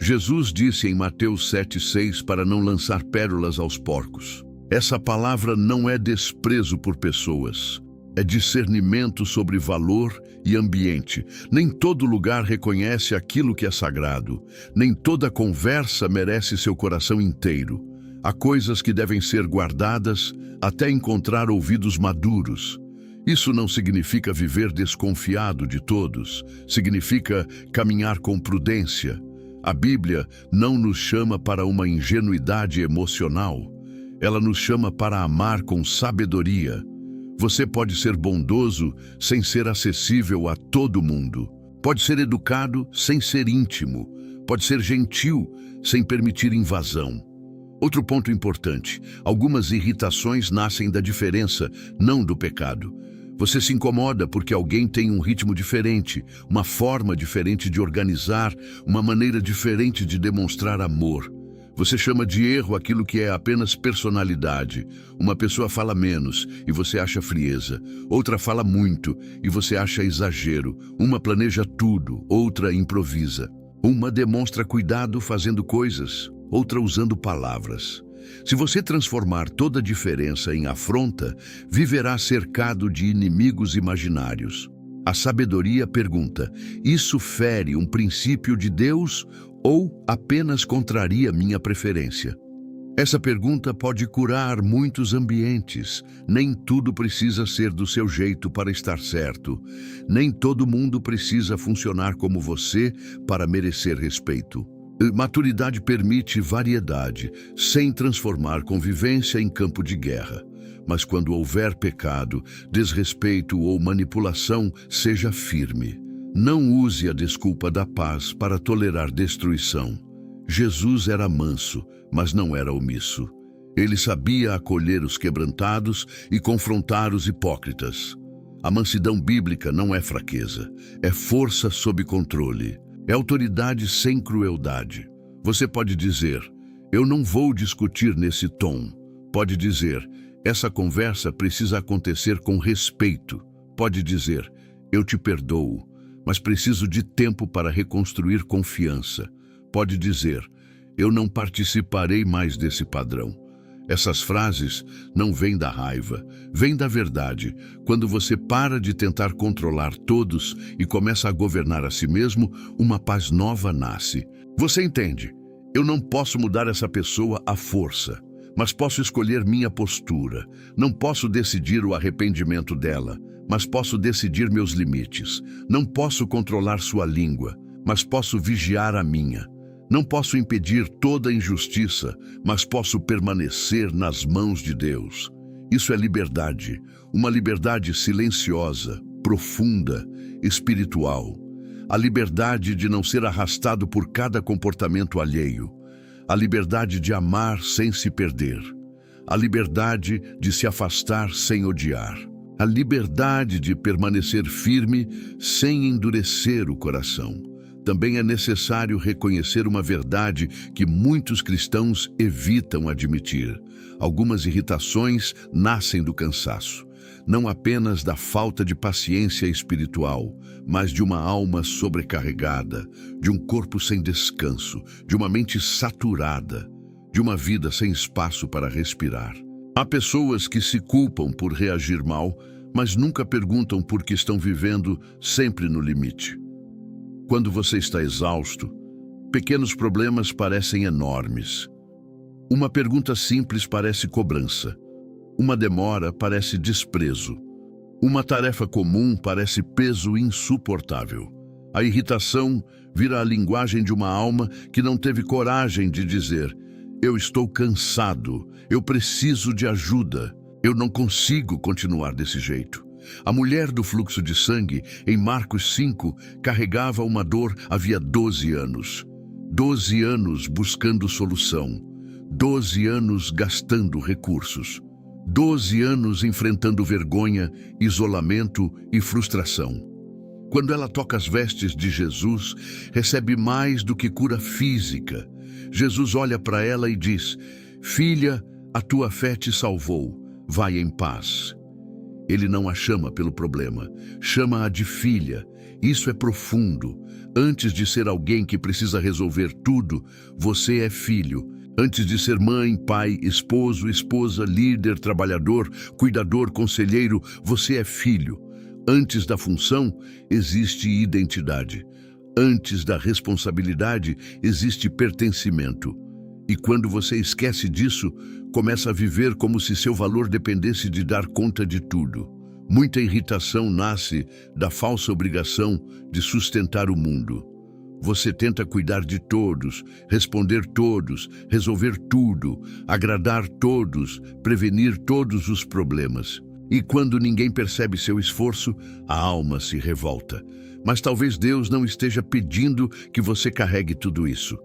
Jesus disse em Mateus 7,6 para não lançar pérolas aos porcos. Essa palavra não é desprezo por pessoas, é discernimento sobre valor e ambiente. Nem todo lugar reconhece aquilo que é sagrado, nem toda conversa merece seu coração inteiro. Há coisas que devem ser guardadas até encontrar ouvidos maduros. Isso não significa viver desconfiado de todos, significa caminhar com prudência. A Bíblia não nos chama para uma ingenuidade emocional. Ela nos chama para amar com sabedoria. Você pode ser bondoso sem ser acessível a todo mundo. Pode ser educado sem ser íntimo. Pode ser gentil sem permitir invasão. Outro ponto importante: algumas irritações nascem da diferença, não do pecado. Você se incomoda porque alguém tem um ritmo diferente, uma forma diferente de organizar, uma maneira diferente de demonstrar amor. Você chama de erro aquilo que é apenas personalidade. Uma pessoa fala menos e você acha frieza. Outra fala muito e você acha exagero. Uma planeja tudo, outra improvisa. Uma demonstra cuidado fazendo coisas, outra usando palavras. Se você transformar toda diferença em afronta, viverá cercado de inimigos imaginários. A sabedoria pergunta: isso fere um princípio de Deus ou apenas contraria minha preferência? Essa pergunta pode curar muitos ambientes. Nem tudo precisa ser do seu jeito para estar certo. Nem todo mundo precisa funcionar como você para merecer respeito. Maturidade permite variedade, sem transformar convivência em campo de guerra. Mas quando houver pecado, desrespeito ou manipulação, seja firme. Não use a desculpa da paz para tolerar destruição. Jesus era manso, mas não era omisso. Ele sabia acolher os quebrantados e confrontar os hipócritas. A mansidão bíblica não é fraqueza, é força sob controle. É autoridade sem crueldade. Você pode dizer: eu não vou discutir nesse tom. Pode dizer: essa conversa precisa acontecer com respeito. Pode dizer: eu te perdoo, mas preciso de tempo para reconstruir confiança. Pode dizer: eu não participarei mais desse padrão. Essas frases não vêm da raiva, vêm da verdade. Quando você para de tentar controlar todos e começa a governar a si mesmo, uma paz nova nasce. Você entende? Eu não posso mudar essa pessoa à força, mas posso escolher minha postura. Não posso decidir o arrependimento dela, mas posso decidir meus limites. Não posso controlar sua língua, mas posso vigiar a minha. Não posso impedir toda injustiça, mas posso permanecer nas mãos de Deus. Isso é liberdade, uma liberdade silenciosa, profunda, espiritual. A liberdade de não ser arrastado por cada comportamento alheio. A liberdade de amar sem se perder. A liberdade de se afastar sem odiar. A liberdade de permanecer firme sem endurecer o coração. Também é necessário reconhecer uma verdade que muitos cristãos evitam admitir. Algumas irritações nascem do cansaço. não apenas da falta de paciência espiritual, mas de uma alma sobrecarregada, de um corpo sem descanso, de uma mente saturada, de uma vida sem espaço para respirar. Há pessoas que se culpam por reagir mal, mas nunca perguntam por que estão vivendo sempre no limite. Quando você está exausto, pequenos problemas parecem enormes. Uma pergunta simples parece cobrança. Uma demora parece desprezo. Uma tarefa comum parece peso insuportável. A irritação vira a linguagem de uma alma que não teve coragem de dizer: eu estou cansado, eu preciso de ajuda, eu não consigo continuar desse jeito. A mulher do fluxo de sangue, em Marcos 5, carregava uma dor havia 12 anos. 12 anos buscando solução. 12 anos gastando recursos. 12 anos enfrentando vergonha, isolamento e frustração. Quando ela toca as vestes de Jesus, recebe mais do que cura física. Jesus olha para ela e diz: filha, a tua fé te salvou, vai em paz. Ele não a chama pelo problema, chama-a de filha. Isso é profundo. Antes de ser alguém que precisa resolver tudo, você é filho. Antes de ser mãe, pai, esposo, esposa, líder, trabalhador, cuidador, conselheiro, você é filho. Antes da função, existe identidade. Antes da responsabilidade, existe pertencimento. E quando você esquece disso, começa a viver como se seu valor dependesse de dar conta de tudo. Muita irritação nasce da falsa obrigação de sustentar o mundo. Você tenta cuidar de todos, responder todos, resolver tudo, agradar todos, prevenir todos os problemas. E quando ninguém percebe seu esforço, a alma se revolta. Mas talvez Deus não esteja pedindo que você carregue tudo isso.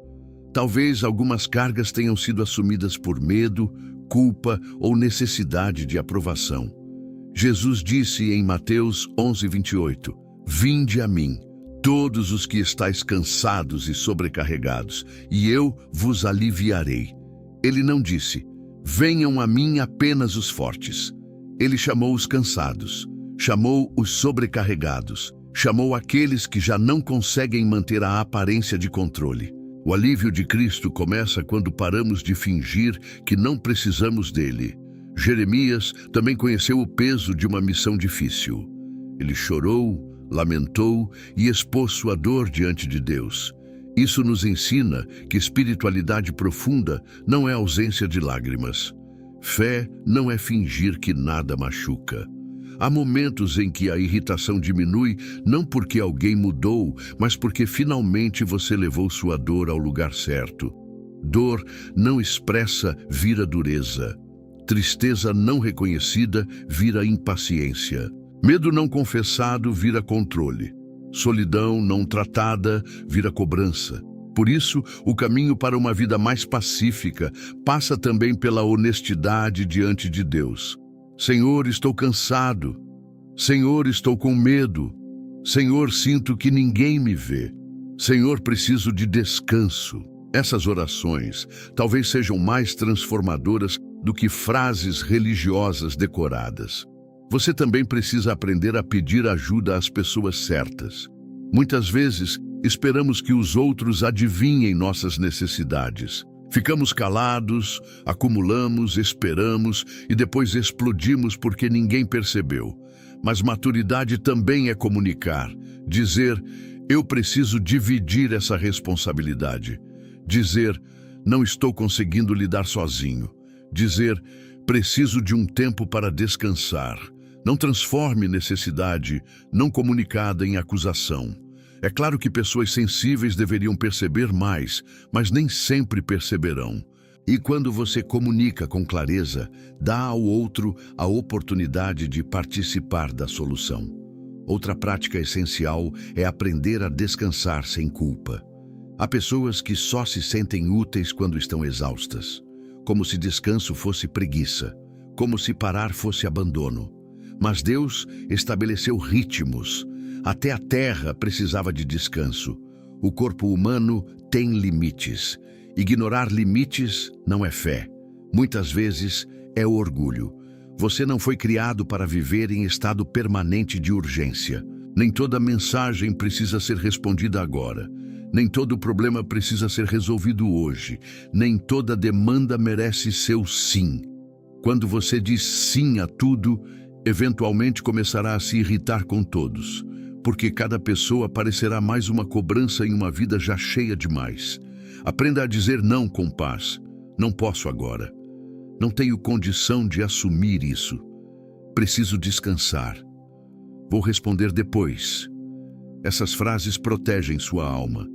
Talvez algumas cargas tenham sido assumidas por medo, culpa ou necessidade de aprovação. Jesus disse em Mateus 11:28, vinde a mim, todos os que estáis cansados e sobrecarregados, e eu vos aliviarei. Ele não disse, venham a mim apenas os fortes. Ele chamou os cansados, chamou os sobrecarregados, chamou aqueles que já não conseguem manter a aparência de controle. O alívio de Cristo começa quando paramos de fingir que não precisamos dele. Jeremias também conheceu o peso de uma missão difícil. Ele chorou, lamentou e expôs sua dor diante de Deus. Isso nos ensina que espiritualidade profunda não é ausência de lágrimas. Fé não é fingir que nada machuca. Há momentos em que a irritação diminui, não porque alguém mudou, mas porque finalmente você levou sua dor ao lugar certo. Dor não expressa vira dureza. Tristeza não reconhecida vira impaciência. Medo não confessado vira controle. Solidão não tratada vira cobrança. Por isso, o caminho para uma vida mais pacífica passa também pela honestidade diante de Deus. Senhor, estou cansado. Senhor, estou com medo. Senhor, sinto que ninguém me vê. Senhor, preciso de descanso. Essas orações talvez sejam mais transformadoras do que frases religiosas decoradas. Você também precisa aprender a pedir ajuda às pessoas certas. Muitas vezes, esperamos que os outros adivinhem nossas necessidades. Ficamos calados, acumulamos, esperamos e depois explodimos porque ninguém percebeu. Mas maturidade também é comunicar, dizer, eu preciso dividir essa responsabilidade. Dizer, não estou conseguindo lidar sozinho. Dizer, preciso de um tempo para descansar. Não transforme necessidade não comunicada em acusação. É claro que pessoas sensíveis deveriam perceber mais, mas nem sempre perceberão. E quando você comunica com clareza, dá ao outro a oportunidade de participar da solução. Outra prática essencial é aprender a descansar sem culpa. Há pessoas que só se sentem úteis quando estão exaustas, como se descanso fosse preguiça, como se parar fosse abandono. Mas Deus estabeleceu ritmos. Até a terra precisava de descanso. O corpo humano tem limites. Ignorar limites não é fé. Muitas vezes é orgulho. Você não foi criado para viver em estado permanente de urgência. Nem toda mensagem precisa ser respondida agora. Nem todo problema precisa ser resolvido hoje. Nem toda demanda merece seu sim. Quando você diz sim a tudo, eventualmente começará a se irritar com todos, porque cada pessoa parecerá mais uma cobrança em uma vida já cheia demais. Aprenda a dizer não com paz. Não posso agora. Não tenho condição de assumir isso. Preciso descansar. Vou responder depois. Essas frases protegem sua alma.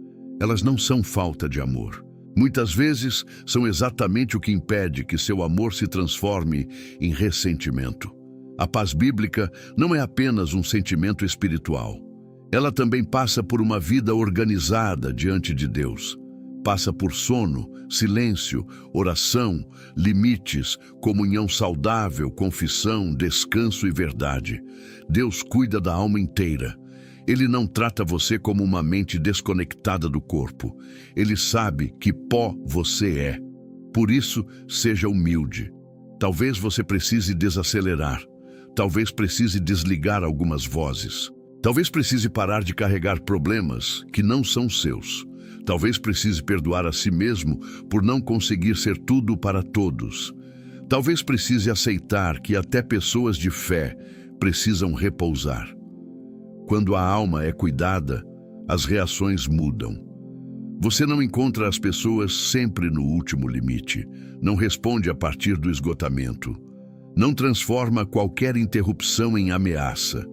Elas não são falta de amor. Muitas vezes são exatamente o que impede que seu amor se transforme em ressentimento. A paz bíblica não é apenas um sentimento espiritual. Ela também passa por uma vida organizada diante de Deus. Passa por sono, silêncio, oração, limites, comunhão saudável, confissão, descanso e verdade. Deus cuida da alma inteira. Ele não trata você como uma mente desconectada do corpo. Ele sabe que pó você é. Por isso, seja humilde. Talvez você precise desacelerar. Talvez precise desligar algumas vozes. Talvez precise parar de carregar problemas que não são seus. Talvez precise perdoar a si mesmo por não conseguir ser tudo para todos. Talvez precise aceitar que até pessoas de fé precisam repousar. Quando a alma é cuidada, as reações mudam. Você não encontra as pessoas sempre no último limite. Não responde a partir do esgotamento. Não transforma qualquer interrupção em ameaça.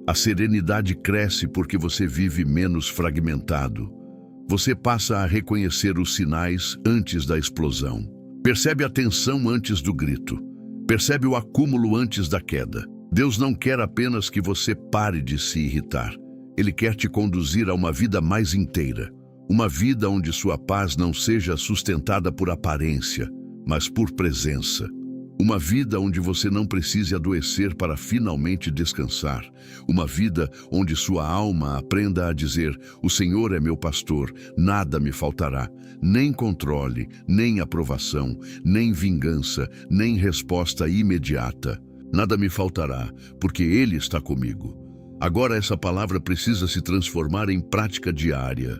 A serenidade cresce porque você vive menos fragmentado. Você passa a reconhecer os sinais antes da explosão. Percebe a tensão antes do grito. Percebe o acúmulo antes da queda. Deus não quer apenas que você pare de se irritar. Ele quer te conduzir a uma vida mais inteira. Uma vida onde sua paz não seja sustentada por aparência, mas por presença. Uma vida onde você não precise adoecer para finalmente descansar. Uma vida onde sua alma aprenda a dizer: o Senhor é meu pastor, nada me faltará. Nem controle, nem aprovação, nem vingança, nem resposta imediata. Nada me faltará, porque Ele está comigo. Agora essa palavra precisa se transformar em prática diária,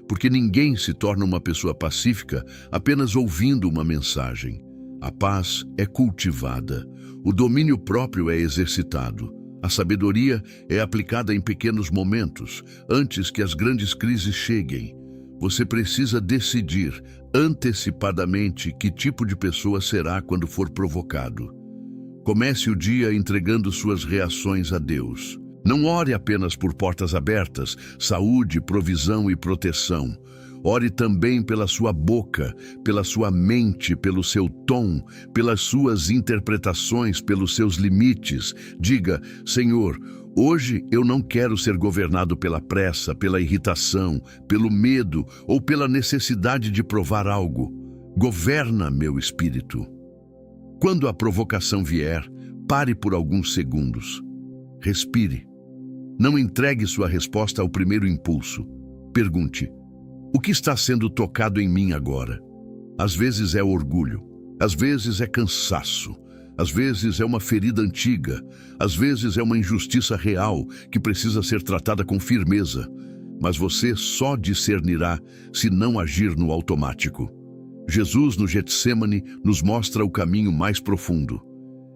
porque ninguém se torna uma pessoa pacífica apenas ouvindo uma mensagem. A paz é cultivada, o domínio próprio é exercitado, a sabedoria é aplicada em pequenos momentos, antes que as grandes crises cheguem. Você precisa decidir antecipadamente que tipo de pessoa será quando for provocado. Comece o dia entregando suas reações a Deus. Não ore apenas por portas abertas, saúde, provisão e proteção. Ore também pela sua boca, pela sua mente, pelo seu tom, pelas suas interpretações, pelos seus limites. Diga: Senhor, hoje eu não quero ser governado pela pressa, pela irritação, pelo medo ou pela necessidade de provar algo. Governa meu espírito. Quando a provocação vier, pare por alguns segundos. Respire. Não entregue sua resposta ao primeiro impulso. Pergunte: o que está sendo tocado em mim agora? Às vezes é orgulho, às vezes é cansaço, às vezes é uma ferida antiga, às vezes é uma injustiça real que precisa ser tratada com firmeza. Mas você só discernirá se não agir no automático. Jesus, no Getsêmani, nos mostra o caminho mais profundo.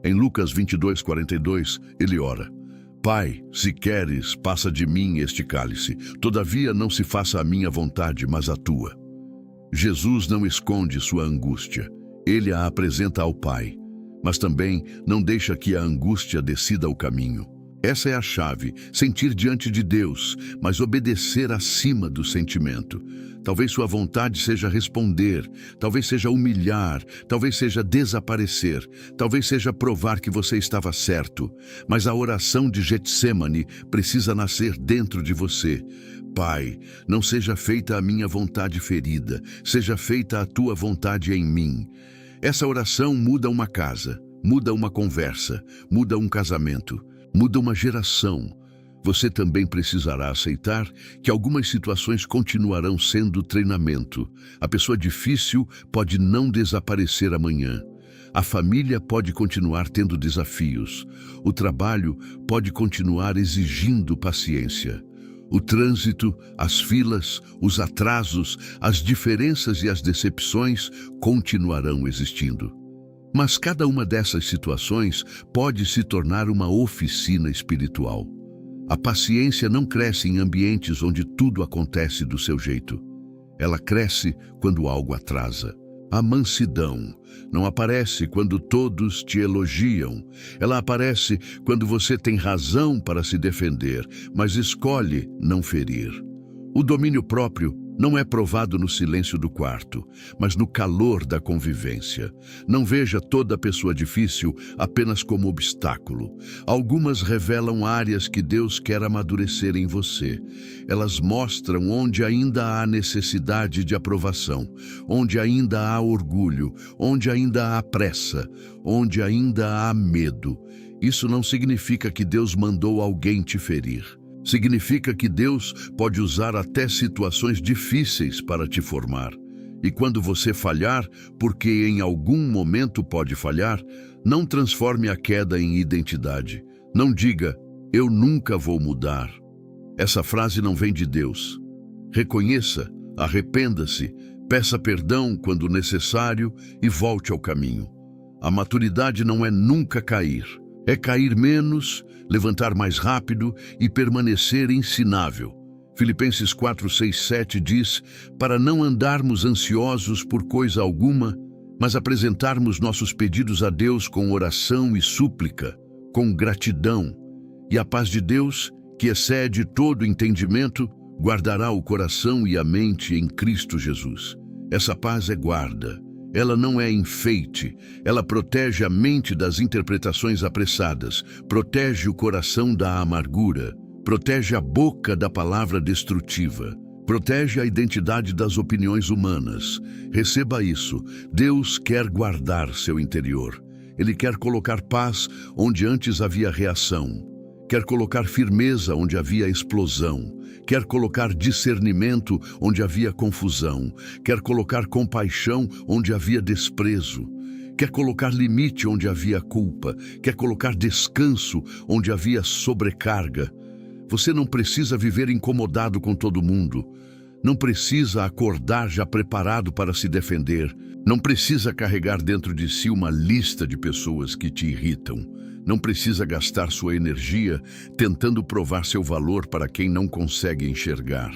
Em Lucas 22:42, ele ora: Pai, se queres, passa de mim este cálice. Todavia não se faça a minha vontade, mas a tua. Jesus não esconde sua angústia. Ele a apresenta ao Pai, mas também não deixa que a angústia decida o caminho. Essa é a chave: sentir diante de Deus, mas obedecer acima do sentimento. Talvez sua vontade seja responder, talvez seja humilhar, talvez seja desaparecer, talvez seja provar que você estava certo. Mas a oração de Getsêmani precisa nascer dentro de você. Pai, não seja feita a minha vontade ferida, seja feita a tua vontade em mim. Essa oração muda uma casa, muda uma conversa, muda um casamento, muda uma geração. Você também precisará aceitar que algumas situações continuarão sendo treinamento. A pessoa difícil pode não desaparecer amanhã. A família pode continuar tendo desafios. O trabalho pode continuar exigindo paciência. O trânsito, as filas, os atrasos, as diferenças e as decepções continuarão existindo. Mas cada uma dessas situações pode se tornar uma oficina espiritual. A paciência não cresce em ambientes onde tudo acontece do seu jeito. Ela cresce quando algo atrasa. A mansidão não aparece quando todos te elogiam. Ela aparece quando você tem razão para se defender, mas escolhe não ferir. O domínio próprio não é provado no silêncio do quarto, mas no calor da convivência. Não veja toda pessoa difícil apenas como obstáculo. Algumas revelam áreas que Deus quer amadurecer em você. Elas mostram onde ainda há necessidade de aprovação, onde ainda há orgulho, onde ainda há pressa, onde ainda há medo. Isso não significa que Deus mandou alguém te ferir. Significa que Deus pode usar até situações difíceis para te formar. E quando você falhar, porque em algum momento pode falhar, não transforme a queda em identidade. Não diga, eu nunca vou mudar. Essa frase não vem de Deus. Reconheça, arrependa-se, peça perdão quando necessário e volte ao caminho. A maturidade não é nunca cair. É cair menos, levantar mais rápido e permanecer ensinável. Filipenses 4, 6, 7 diz, para não andarmos ansiosos por coisa alguma, mas apresentarmos nossos pedidos a Deus com oração e súplica, com gratidão. E a paz de Deus, que excede todo entendimento, guardará o coração e a mente em Cristo Jesus. Essa paz é guarda. Ela não é enfeite, ela protege a mente das interpretações apressadas, protege o coração da amargura, protege a boca da palavra destrutiva, protege a identidade das opiniões humanas. Receba isso, Deus quer guardar seu interior. Ele quer colocar paz onde antes havia reação, quer colocar firmeza onde havia explosão, quer colocar discernimento onde havia confusão, quer colocar compaixão onde havia desprezo, quer colocar limite onde havia culpa, quer colocar descanso onde havia sobrecarga. Você não precisa viver incomodado com todo mundo, não precisa acordar já preparado para se defender, não precisa carregar dentro de si uma lista de pessoas que te irritam. Não precisa gastar sua energia tentando provar seu valor para quem não consegue enxergar.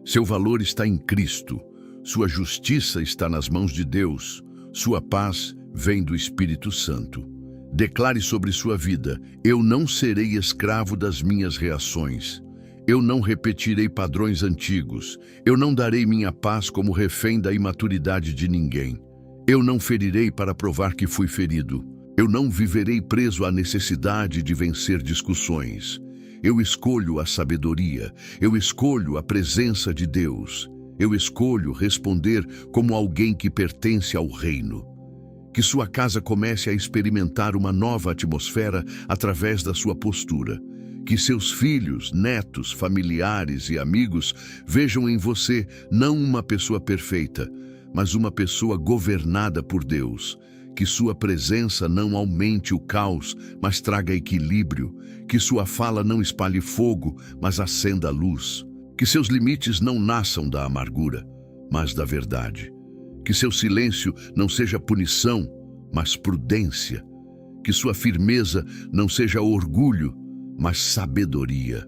Seu valor está em Cristo. Sua justiça está nas mãos de Deus. Sua paz vem do Espírito Santo. Declare sobre sua vida, eu não serei escravo das minhas reações. Eu não repetirei padrões antigos. Eu não darei minha paz como refém da imaturidade de ninguém. Eu não ferirei para provar que fui ferido. Eu não viverei preso à necessidade de vencer discussões. Eu escolho a sabedoria. Eu escolho a presença de Deus. Eu escolho responder como alguém que pertence ao reino. Que sua casa comece a experimentar uma nova atmosfera através da sua postura. Que seus filhos, netos, familiares e amigos vejam em você não uma pessoa perfeita, mas uma pessoa governada por Deus. Que sua presença não aumente o caos, mas traga equilíbrio. Que sua fala não espalhe fogo, mas acenda a luz. Que seus limites não nasçam da amargura, mas da verdade. Que seu silêncio não seja punição, mas prudência. Que sua firmeza não seja orgulho, mas sabedoria.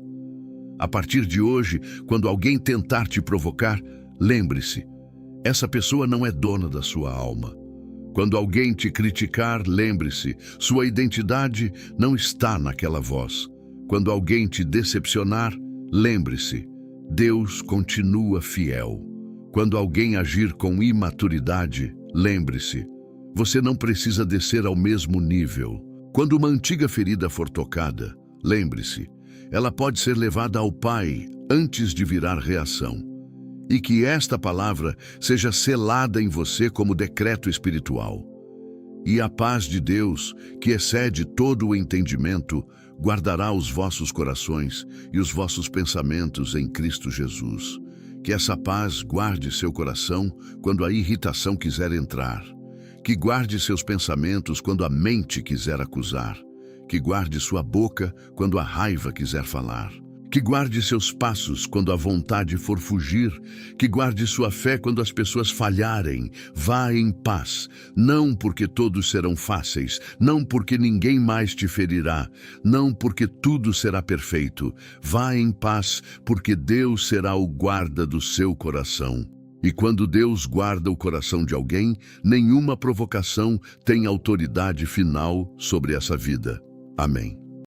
A partir de hoje, quando alguém tentar te provocar, lembre-se, essa pessoa não é dona da sua alma. Quando alguém te criticar, lembre-se, sua identidade não está naquela voz. Quando alguém te decepcionar, lembre-se, Deus continua fiel. Quando alguém agir com imaturidade, lembre-se, você não precisa descer ao mesmo nível. Quando uma antiga ferida for tocada, lembre-se, ela pode ser levada ao Pai antes de virar reação. E que esta palavra seja selada em você como decreto espiritual. E a paz de Deus, que excede todo o entendimento, guardará os vossos corações e os vossos pensamentos em Cristo Jesus. Que essa paz guarde seu coração quando a irritação quiser entrar. Que guarde seus pensamentos quando a mente quiser acusar. Que guarde sua boca quando a raiva quiser falar. Que guarde seus passos quando a vontade for fugir. Que guarde sua fé quando as pessoas falharem. Vá em paz, não porque todos serão fáceis, não porque ninguém mais te ferirá, não porque tudo será perfeito. Vá em paz, porque Deus será o guarda do seu coração. E quando Deus guarda o coração de alguém, nenhuma provocação tem autoridade final sobre essa vida. Amém.